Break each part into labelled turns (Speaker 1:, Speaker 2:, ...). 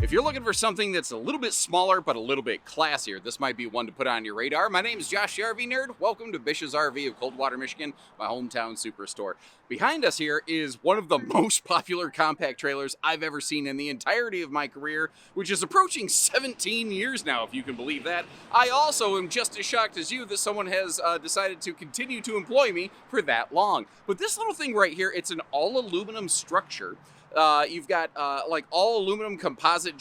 Speaker 1: If you're looking for something that's a little bit smaller but a little bit classier, this might be one to put on your radar. My name is Josh, the RV Nerd. Welcome to Bish's RV of Coldwater, Michigan, my hometown superstore. Behind us here is one of the most popular compact trailers I've ever seen in the entirety of my career, which is approaching 17 years now, if you can believe that. I also am just as shocked as you that someone has decided to continue to employ me for that long. But this little thing right here, it's an all-aluminum structure. You've got like all aluminum composite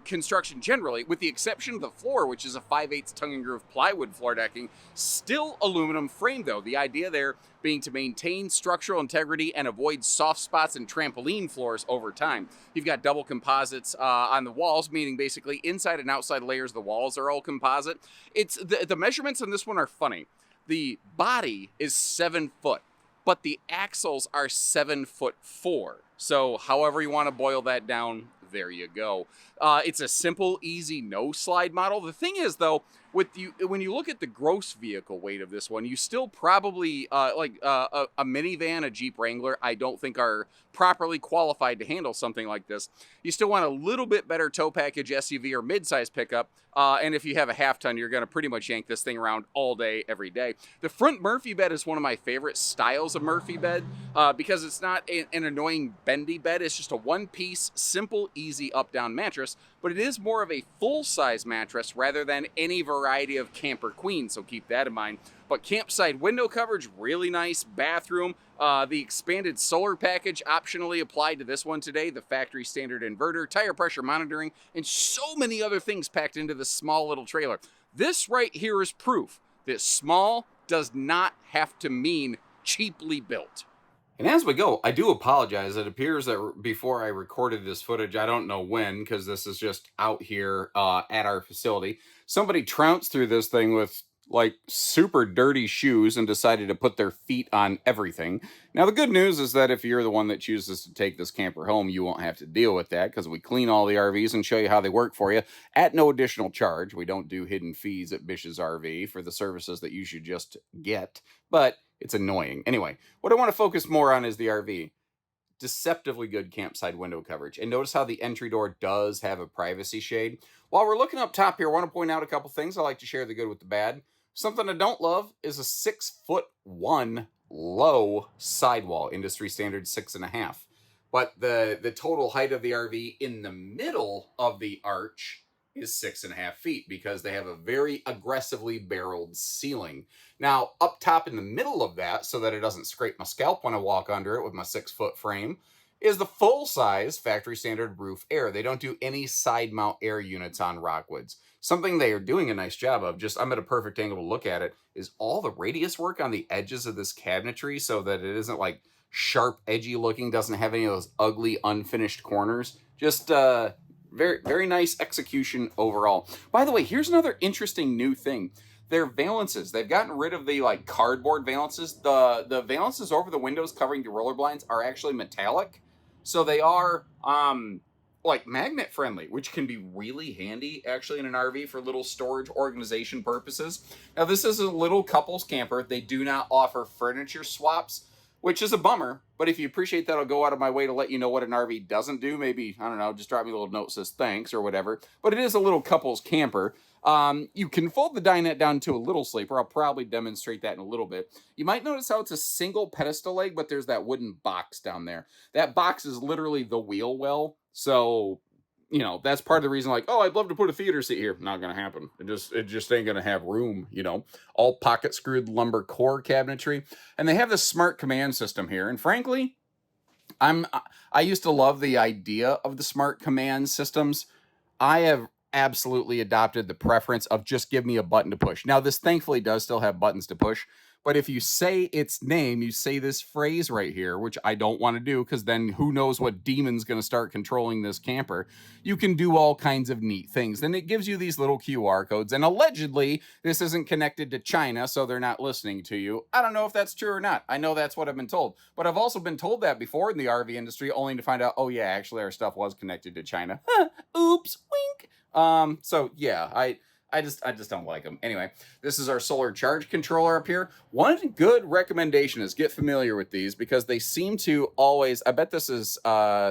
Speaker 1: construction generally, with the exception of the floor, which is a 5/8 tongue and groove plywood floor decking, still aluminum frame though. The idea there being to maintain structural integrity and avoid soft spots and trampoline floors over time. You've got double composites on the walls, meaning basically inside and outside layers of the walls are all composite. It's the measurements on this one are funny. The body is 7 foot, but the axles are 7'4". So however you want to boil that down, there you go. It's a simple, easy, no slide model. The thing is though, when you look at the gross vehicle weight of this one, you still probably, a minivan, a Jeep Wrangler, I don't think are properly qualified to handle something like this. You still want a little bit better tow package SUV or midsize pickup. And if you have a half ton, you're going to pretty much yank this thing around all day, every day. The front Murphy bed is one of my favorite styles of Murphy bed because it's not an annoying bendy bed. It's just a one-piece, simple, easy up-down mattress, but it is more of a full-size mattress rather than any variety of camper queen, so keep that in mind. But campsite window coverage, really nice. Bathroom, the expanded solar package optionally applied to this one today, the factory standard inverter, tire pressure monitoring, and so many other things packed into this small little trailer. This right here is proof that small does not have to mean cheaply built.
Speaker 2: And as we go, I do apologize. It appears that before I recorded this footage, I don't know when, because this is just out here at our facility, somebody trounced through this thing with like super dirty shoes and decided to put their feet on everything. Now, the good news is that if you're the one that chooses to take this camper home, you won't have to deal with that because we clean all the RVs and show you how they work for you at no additional charge. We don't do hidden fees at Bish's RV for the services that you should just get, but it's annoying. Anyway, what I want to focus more on is the RV. Deceptively good campsite window coverage. And notice how the entry door does have a privacy shade. While we're looking up top here, I want to point out a couple things. I like to share the good with the bad. Something I don't love is a 6'1" low sidewall, industry standard 6.5. But the total height of the RV in the middle of the arch is 6.5 feet because they have a very aggressively barreled ceiling. Now, up top in the middle of that, so that it doesn't scrape my scalp when I walk under it with my 6-foot frame, is the full-size factory standard roof air. They don't do any side mount air units on Rockwoods. Something they are doing a nice job of, just I'm at a perfect angle to look at it, is all the radius work on the edges of this cabinetry so that it isn't like sharp, edgy looking, doesn't have any of those ugly, unfinished corners. Just very, very nice execution overall. By the way, here's another interesting new thing. Their valances, they've gotten rid of the like cardboard valances. The valances over the windows covering the roller blinds are actually metallic. So they are like magnet friendly, which can be really handy actually in an RV for little storage organization purposes. Now this is a little couples camper. They do not offer furniture swaps, which is a bummer, but if you appreciate that, I'll go out of my way to let you know what an RV doesn't do. Maybe, I don't know, just drop me a little note that says thanks or whatever. But it is a little couples camper. You can fold the dinette down to a little sleeper. I'll probably demonstrate that in a little bit. You might notice how it's a single pedestal leg, but there's that wooden box down there. That box is literally the wheel well. So, you know, that's part of the reason, like, oh, I'd love to put a theater seat here. Not going to happen. It just ain't going to have room, you know. All pocket screwed lumber core cabinetry. And they have this smart command system here. And frankly, I used to love the idea of the smart command systems. I have absolutely adopted the preference of just give me a button to push. Now, this thankfully does still have buttons to push. But if you say its name, you say this phrase right here, which I don't want to do because then who knows what demon's going to start controlling this camper. You can do all kinds of neat things. Then it gives you these little QR codes. And allegedly, this isn't connected to China, so they're not listening to you. I don't know if that's true or not. I know that's what I've been told. But I've also been told that before in the RV industry, only to find out, oh yeah, actually our stuff was connected to China. Oops, wink. So yeah, I I just don't like them. Anyway, this is our solar charge controller up here. One good recommendation is get familiar with these because they seem to always, I bet this is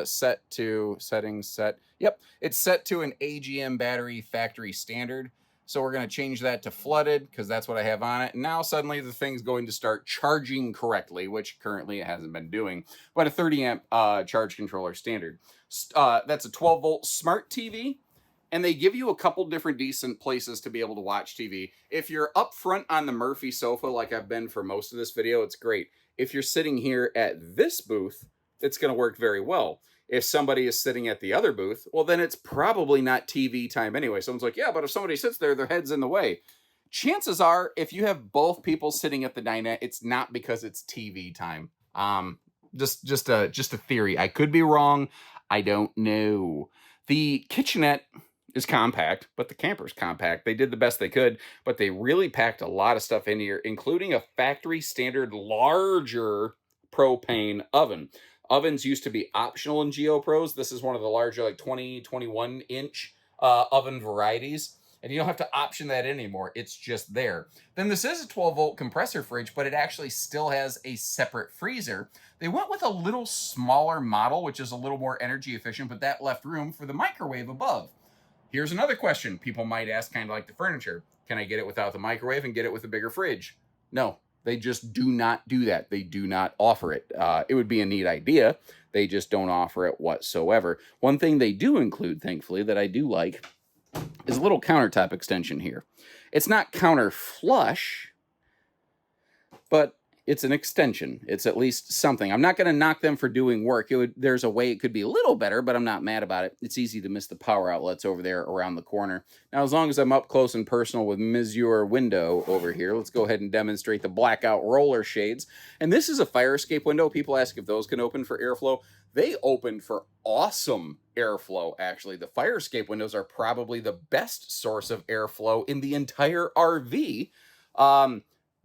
Speaker 2: set to settings set. Yep, it's set to an AGM battery factory standard. So we're going to change that to flooded because that's what I have on it. And now suddenly the thing's going to start charging correctly, which currently it hasn't been doing. But a 30 amp charge controller standard. That's a 12 volt smart TV. And they give you a couple different decent places to be able to watch TV. If you're up front on the Murphy sofa, like I've been for most of this video, it's great. If you're sitting here at this booth, it's going to work very well. If somebody is sitting at the other booth, well, then it's probably not TV time anyway. Someone's like, yeah, but if somebody sits there, their head's in the way. Chances are, if you have both people sitting at the dinette, it's not because it's TV time. Just a theory. I could be wrong. I don't know. The kitchenette is compact, but the camper's compact. They did the best they could, but they really packed a lot of stuff in here, including a factory standard larger propane oven. Ovens used to be optional in Geo Pros. This is one of the larger, like 20, 21 inch oven varieties. And you don't have to option that in anymore. It's just there. Then this is a 12 volt compressor fridge, but it actually still has a separate freezer. They went with a little smaller model, which is a little more energy efficient, but that left room for the microwave above. Here's another question people might ask, kind of like the furniture. Can I get it without the microwave and get it with a bigger fridge? No, they just do not do that. They do not offer it. It would be a neat idea. They just don't offer it whatsoever. One thing they do include, thankfully, that I do like is a little countertop extension here. It's not counter flush, but it's an extension. It's at least something. I'm not going to knock them for doing work. There's a way it could be a little better, but I'm not mad about it. It's easy to miss the power outlets over there around the corner. Now, as long as I'm up close and personal with Monsieur Window over here, let's go ahead and demonstrate the blackout roller shades. And this is a fire escape window. People ask if those can open for airflow. They open for awesome airflow, actually. The fire escape windows are probably the best source of airflow in the entire RV.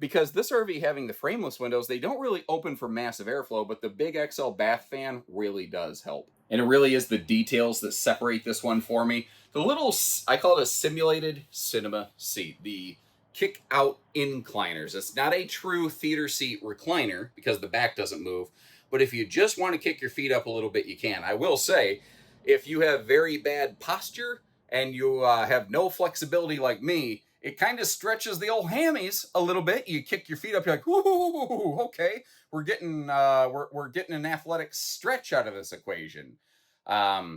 Speaker 2: Because this RV having the frameless windows, they don't really open for massive airflow, but the big XL bath fan really does help. And it really is the details that separate this one for me. The little, I call it a simulated cinema seat. The kick out incliners. It's not a true theater seat recliner because the back doesn't move. But if you just want to kick your feet up a little bit, you can. I will say, if you have very bad posture and you have no flexibility like me, it kind of stretches the old hammies a little bit. You kick your feet up, you're like, ooh, okay, we're getting an athletic stretch out of this equation. I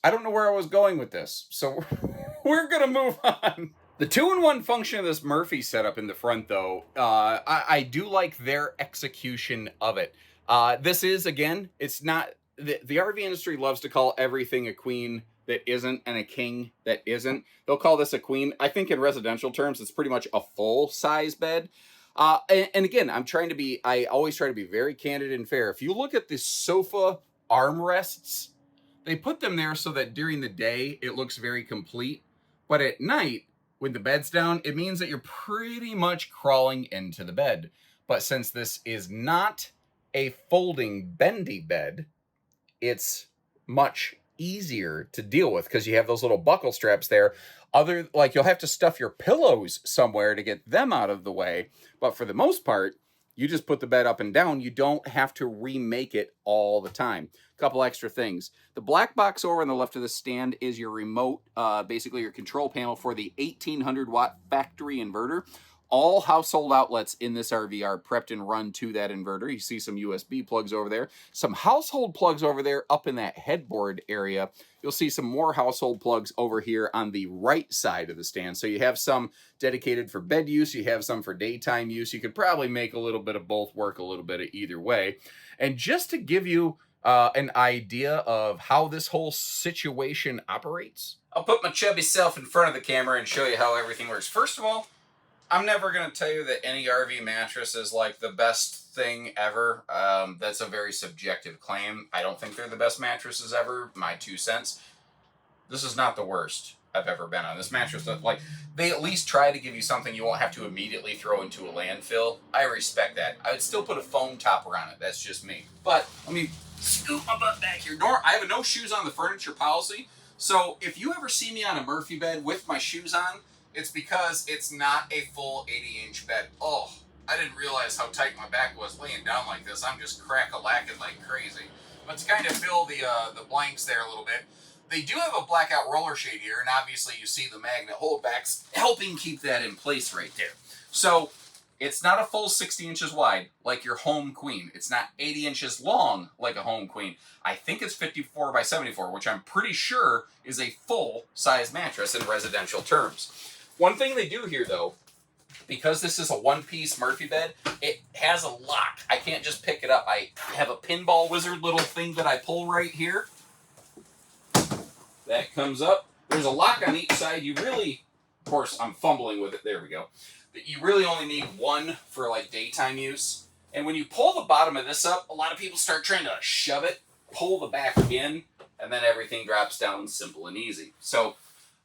Speaker 2: don't know where I was going with this, so we're gonna move on. The 2-in-1 function of this Murphy setup in the front, though, I do like their execution of it. This is, again, it's not, the RV industry loves to call everything a queen that isn't and a king that isn't. They'll call this a queen. I think in residential terms, it's pretty much a full-size bed. And again, I always try to be very candid and fair. If you look at the sofa armrests, they put them there so that during the day, it looks very complete. But at night, when the bed's down, it means that you're pretty much crawling into the bed. But since this is not a folding bendy bed, it's much easier to deal with because you have those little buckle straps there. You'll have to stuff your pillows somewhere to get them out of the way. But for the most part, you just put the bed up and down. You don't have to remake it all the time. A couple extra things. The black box over on the left of the stand is your remote, basically your control panel for the 1800 watt factory inverter. All household outlets in this RV are prepped and run to that inverter. You see some USB plugs over there, some household plugs over there up in that headboard area. You'll see some more household plugs over here on the right side of the stand. So you have some dedicated for bed use. You have some for daytime use. You could probably make a little bit of both work, a little bit of either way. And just to give you an idea of how this whole situation operates, I'll put my chubby self in front of the camera and show you how everything works. First of all, I'm never going to tell you that any RV mattress is like the best thing ever. That's a very subjective claim. I don't think they're the best mattresses ever. My 2 cents. This is not the worst I've ever been on. This mattress, they at least try to give you something you won't have to immediately throw into a landfill. I respect that. I would still put a foam topper on it. That's just me. But let me scoot my butt back here. I have a no shoes on the furniture policy. So if you ever see me on a Murphy bed with my shoes on, It's because it's not a full 80-inch bed. Oh, I didn't realize how tight my back was laying down like this. I'm just crack-a-lacking like crazy. But to kind of fill the blanks there a little bit, they do have a blackout roller shade here, and obviously you see the magnet holdbacks helping keep that in place right there. So it's not a full 60 inches wide like your home queen. It's not 80 inches long like a home queen. I think it's 54 by 74, which I'm pretty sure is a full-size mattress in residential terms. One thing they do here, though, because this is a one-piece Murphy bed, it has a lock. I can't just pick it up. I have a pinball wizard little thing that I pull right here. That comes up. There's a lock on each side. You really, of course, I'm fumbling with it. There we go. But you really only need one for like daytime use. And when you pull the bottom of this up, a lot of people start trying to shove it, pull the back in, and then everything drops down simple and easy. So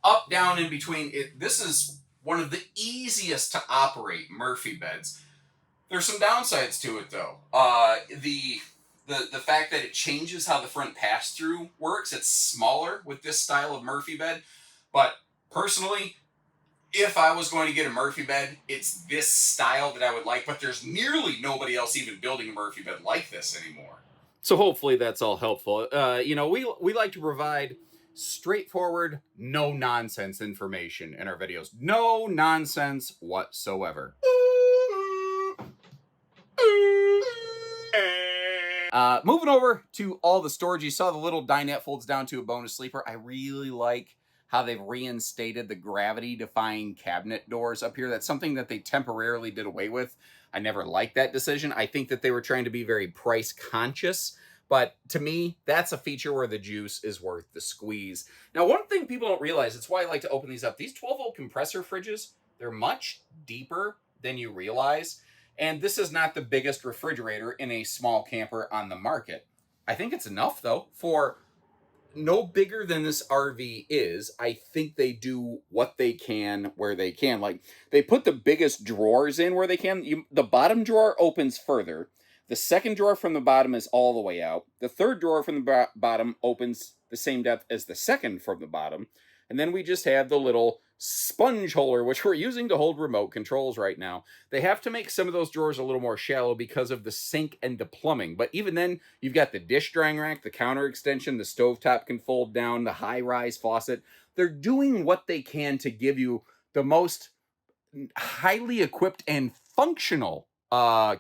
Speaker 2: up, down, in between, this is one of the easiest to operate Murphy beds. There's some downsides to it, though. The fact that it changes how the front pass-through works. It's smaller with this style of Murphy bed. But personally, if I was going to get a Murphy bed, it's this style that I would like. But there's nearly nobody else even building a Murphy bed like this anymore. So hopefully that's all helpful. We like to provide straightforward, no-nonsense information in our videos. No nonsense whatsoever. Moving over to all the storage, you saw the little dinette folds down to a bonus sleeper. I really like how they've reinstated the gravity-defying cabinet doors up here. That's something that they temporarily did away with. I never liked that decision. I think that they were trying to be very price-conscious. But to me, that's a feature where the juice is worth the squeeze. Now, one thing people don't realize, it's why I like to open these up. These 12-volt compressor fridges, they're much deeper than you realize. And this is not the biggest refrigerator in a small camper on the market. I think it's enough, though, for no bigger than this RV is. I think they do what they can where they can. Like, they put the biggest drawers in where they can. The bottom drawer opens further. The second drawer from the bottom is all the way out. The third drawer from the bottom opens the same depth as the second from the bottom. And then we just have the little sponge holder, which we're using to hold remote controls right now. They have to make some of those drawers a little more shallow because of the sink and the plumbing. But even then, you've got the dish drying rack, the counter extension, the stovetop can fold down, the high-rise faucet. They're doing what they can to give you the most highly equipped and functional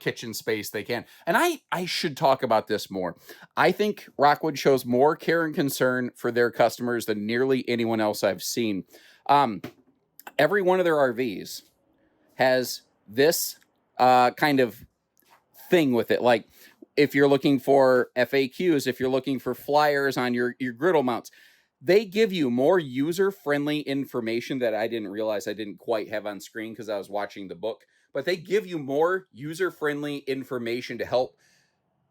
Speaker 2: kitchen space they can. And I should talk about this more. I think Rockwood shows more care and concern for their customers than nearly anyone else I've seen. Every one of their RVs has this kind of thing with it. Like if you're looking for FAQs, if you're looking for flyers on your griddle mounts, they give you more user-friendly information that I didn't realize I didn't quite have on screen because I was watching the book. But they give you more user-friendly information to help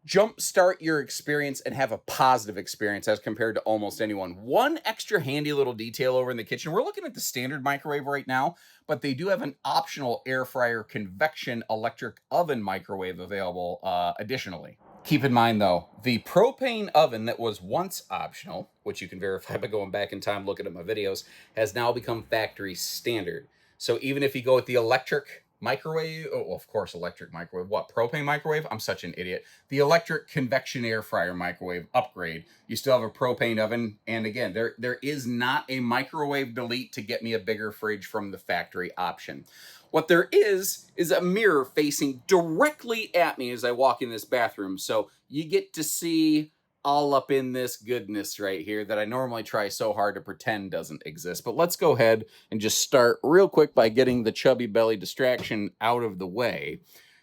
Speaker 2: jumpstart your experience and have a positive experience as compared to almost anyone. One extra handy little detail over in the kitchen. We're looking at the standard microwave right now, but they do have an optional air fryer convection electric oven microwave available additionally. Keep in mind, though, the propane oven that was once optional, which you can verify by going back in time looking at my videos, has now become factory standard. So even if you go with the electric microwave, oh, of course, electric microwave, what, propane microwave? I'm such an idiot. The electric convection air fryer microwave upgrade, you still have a propane oven. And again, there is not a microwave delete to get me a bigger fridge from the factory option. What there is a mirror facing directly at me as I walk in this bathroom. So you get to see all up in this goodness right here that I normally try so hard to pretend doesn't exist. But let's go ahead and just start real quick by getting the chubby belly distraction out of the way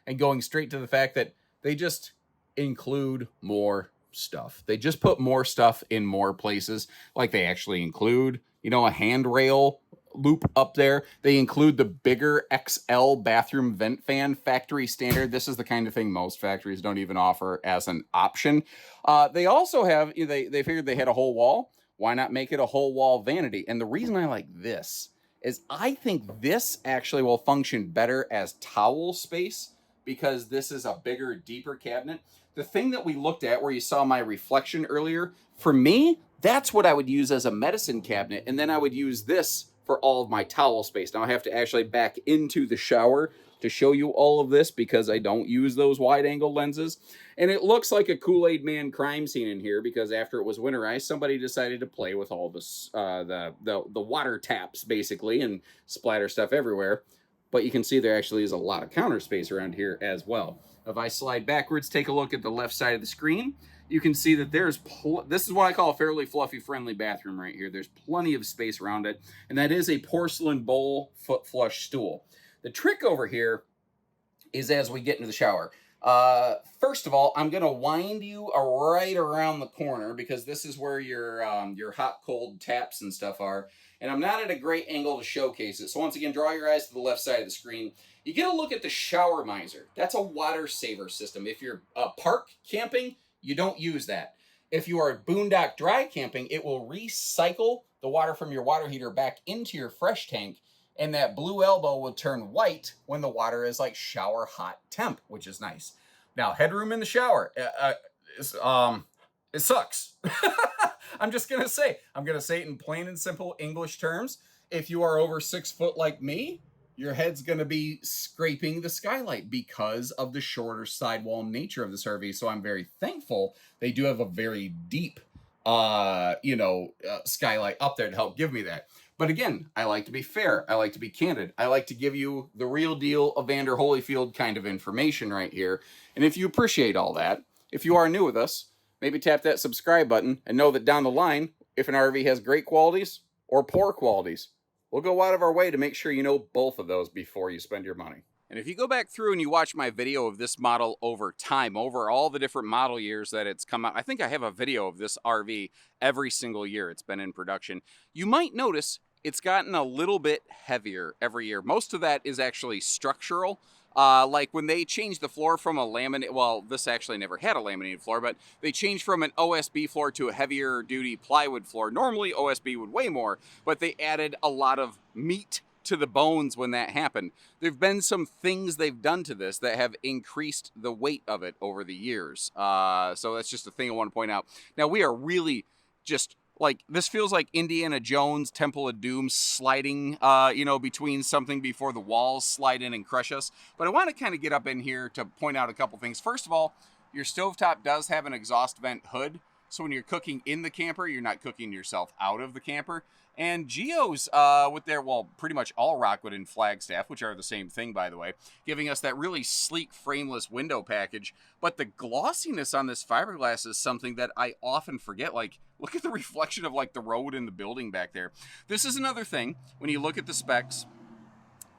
Speaker 2: and going straight to the fact that they just include more stuff. They just put more stuff in more places. Like they actually include, a handrail loop up there. They include the bigger XL bathroom vent fan, factory standard. This is the kind of thing most factories don't even offer as an option. They also have, they figured they had a whole wall. Why not make it a whole wall vanity? And the reason I like this is I think this actually will function better as towel space because this is a bigger, deeper cabinet. The thing that we looked at where you saw my reflection earlier, for me, that's what I would use as a medicine cabinet. And then I would use this for all of my towel space. Now I have to actually back into the shower to show you all of this because I don't use those wide angle lenses. And it looks like a Kool-Aid Man crime scene in here because after it was winterized, somebody decided to play with all this, the water taps basically and splatter stuff everywhere. But you can see there actually is a lot of counter space around here as well. If I slide backwards, take a look at the left side of the screen, you can see that there's, this is what I call a fairly fluffy friendly bathroom right here. There's plenty of space around it. And that is a porcelain bowl foot flush stool. The trick over here is as we get into the shower. First of all, I'm going to wind you right around the corner because this is where your hot, cold taps and stuff are. And I'm not at a great angle to showcase it. So once again, draw your eyes to the left side of the screen. You get a look at the shower miser. That's a water saver system. If you're park camping, you don't use that. If you are boondock dry camping, it will recycle the water from your water heater back into your fresh tank. And that blue elbow will turn white when the water is like shower hot temp, which is nice. Now, headroom in the shower, it sucks. I'm just going to say it in plain and simple English terms. If you are over 6 foot like me, your head's going to be scraping the skylight because of the shorter sidewall nature of this RV. So I'm very thankful they do have a very deep, skylight up there to help give me that. But again, I like to be fair. I like to be candid. I like to give you the real deal Evander Holyfield kind of information right here. And if you appreciate all that, if you are new with us, maybe tap that subscribe button and know that down the line, if an RV has great qualities or poor qualities, we'll go out of our way to make sure you know both of those before you spend your money.
Speaker 1: And if you go back through and you watch my video of this model over time, over all the different model years that it's come out, I think I have a video of this RV every single year it's been in production, you might notice it's gotten a little bit heavier every year. Most of that is actually structural. Like when they changed the floor from a laminate, well, this actually never had a laminated floor, but they changed from an OSB floor to a heavier duty plywood floor. Normally OSB would weigh more, but they added a lot of meat to the bones when that happened. There've been some things they've done to this that have increased the weight of it over the years. So that's just a thing I want to point out. Now we are really just like, this feels like Indiana Jones, Temple of Doom sliding, between something before the walls slide in and crush us. But I want to kind of get up in here to point out a couple things. First of all, your stovetop does have an exhaust vent hood. So when you're cooking in the camper, you're not cooking yourself out of the camper. And Geo's with their, well, pretty much all Rockwood and Flagstaff, which are the same thing, by the way, giving us that really sleek frameless window package. But the glossiness on this fiberglass is something that I often forget. Like, look at the reflection of like the road and the building back there. This is another thing. When you look at the specs,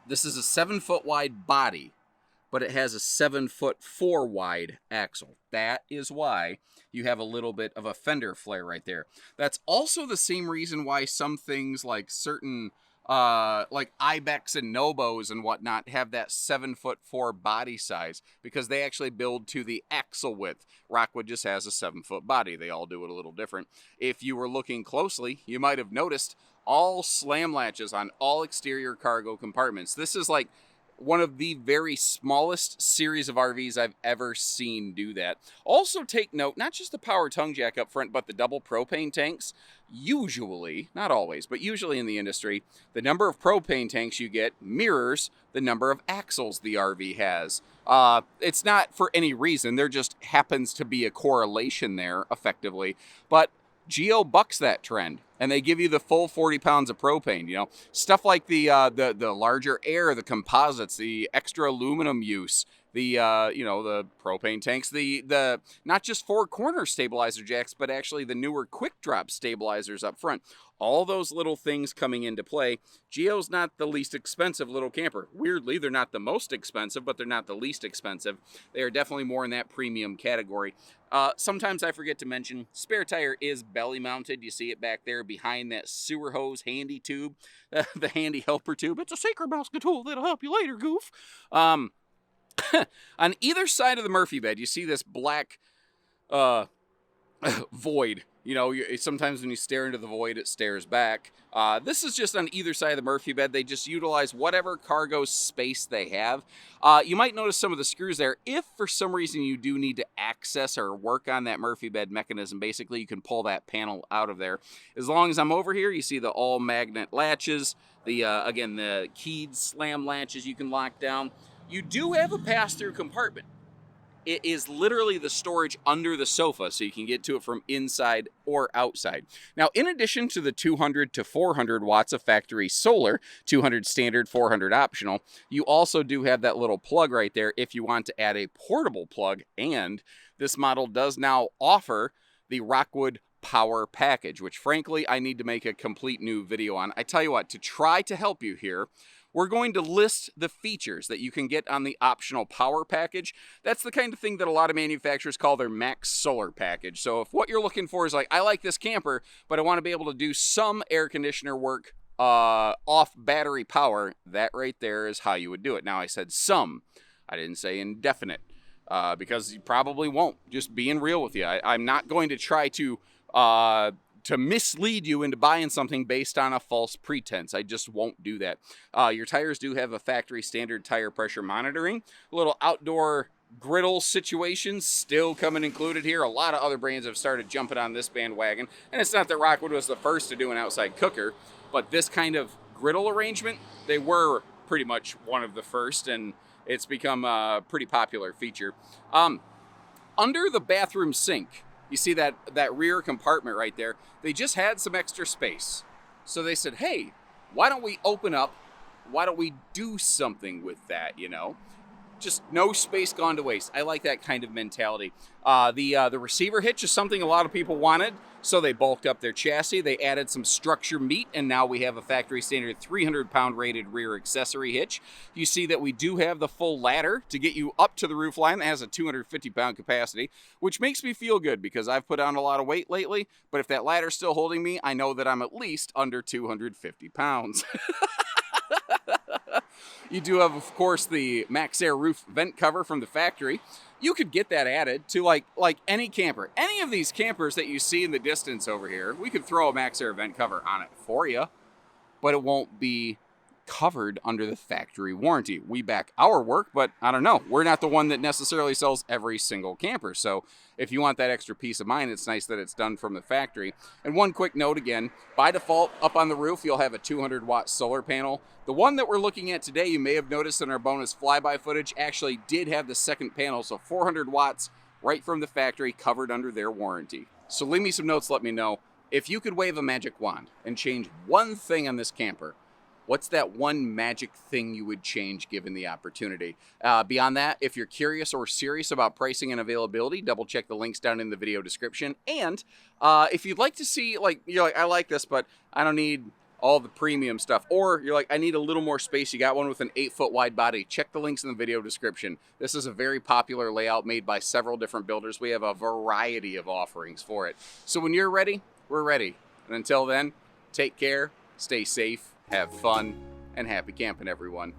Speaker 1: this is a 7 foot wide body, but it has a 7'4" wide axle. That is why you have a little bit of a fender flare right there. That's also the same reason why some things like certain like Ibex and Nobos and whatnot have that 7'4" body size, because they actually build to the axle width. Rockwood just has a 7 foot body. They all do it a little different. If you were looking closely, you might have noticed all slam latches on all exterior cargo compartments. This is like one of the very smallest series of RVs I've ever seen do that. Also take note, not just the power tongue jack up front, but the double propane tanks. Usually, not always, but usually in the industry, the number of propane tanks you get mirrors the number of axles the RV has. It's not for any reason. There just happens to be a correlation there, effectively. But Geo bucks that trend, and they give you the full 40 pounds of propane. You know, stuff like the larger air, the composites, the extra aluminum use, the the propane tanks, the not just 4-corner stabilizer jacks, but actually the newer quick drop stabilizers up front. All those little things coming into play. Geo's not the least expensive little camper. Weirdly, they're not the most expensive, but they're not the least expensive. They are definitely more in that premium category. Sometimes I forget to mention, spare tire is belly mounted. You see it back there behind that sewer hose handy tube, the handy helper tube. It's a secret basket tool that'll help you later, goof. On either side of the Murphy bed, you see this black void You know, sometimes when you stare into the void, it stares back. This is just on either side of the Murphy bed. They just utilize whatever cargo space they have. You might notice some of the screws there. If for some reason you do need to access or work on that Murphy bed mechanism, basically you can pull that panel out of there. As long as I'm over here, you see the all magnet latches. The again, the keyed slam latches you can lock down. You do have a pass-through compartment. It is literally the storage under the sofa, so you can get to it from inside or outside. Now, in addition to the 200 to 400 watts of factory solar, 200 standard, 400 optional, you also do have that little plug right there if you want to add a portable plug, and this model does now offer the Rockwood Power Package, which frankly, I need to make a complete new video on. I tell you what, to try to help you here, we're going to list the features that you can get on the optional power package. That's the kind of thing that a lot of manufacturers call their max solar package. So if what you're looking for is like, I like this camper, but I want to be able to do some air conditioner work off battery power, that right there is how you would do it. Now I said some, I didn't say indefinite, because you probably won't. Just being real with you. I'm not going to try to mislead you into buying something based on a false pretense. I just won't do that. Your tires do have a factory standard tire pressure monitoring. A little outdoor griddle situation still coming included here. A lot of other brands have started jumping on this bandwagon. And it's not that Rockwood was the first to do an outside cooker, but this kind of griddle arrangement, they were pretty much one of the first, and it's become a pretty popular feature. Under the bathroom sink, you see that rear compartment right there? They just had some extra space. So they said, hey, why don't we open up? Why don't we do something with that, you know? Just no space gone to waste. I like that kind of mentality. The receiver hitch is something a lot of people wanted, so they bulked up their chassis. They added some structure meat, and now we have a factory standard 300-pound rated rear accessory hitch. You see that we do have the full ladder to get you up to the roof line that has a 250-pound capacity, which makes me feel good because I've put on a lot of weight lately, but if that ladder's still holding me, I know that I'm at least under 250 pounds. You do have, of course, the Max Air roof vent cover from the factory. You could get that added to like any camper. Any of these campers that you see in the distance over here, we could throw a Max Air vent cover on it for you, but it won't be covered under the factory warranty. We back our work, but I don't know. We're not the one that necessarily sells every single camper. So if you want that extra peace of mind, it's nice that it's done from the factory. And one quick note again, by default, up on the roof, you'll have a 200-watt solar panel. The one that we're looking at today, you may have noticed in our bonus flyby footage, actually did have the second panel, so 400 watts right from the factory covered under their warranty. So leave me some notes, let me know. If you could wave a magic wand and change one thing on this camper, what's that one magic thing you would change given the opportunity? Beyond that, if you're curious or serious about pricing and availability, double check the links down in the video description. And if you'd like to see, you're like, I like this, but I don't need all the premium stuff. Or you're like, I need a little more space. You got one with an 8-foot wide body. Check the links in the video description. This is a very popular layout made by several different builders. We have a variety of offerings for it. So when you're ready, we're ready. And until then, take care, stay safe, have fun, and happy camping, everyone.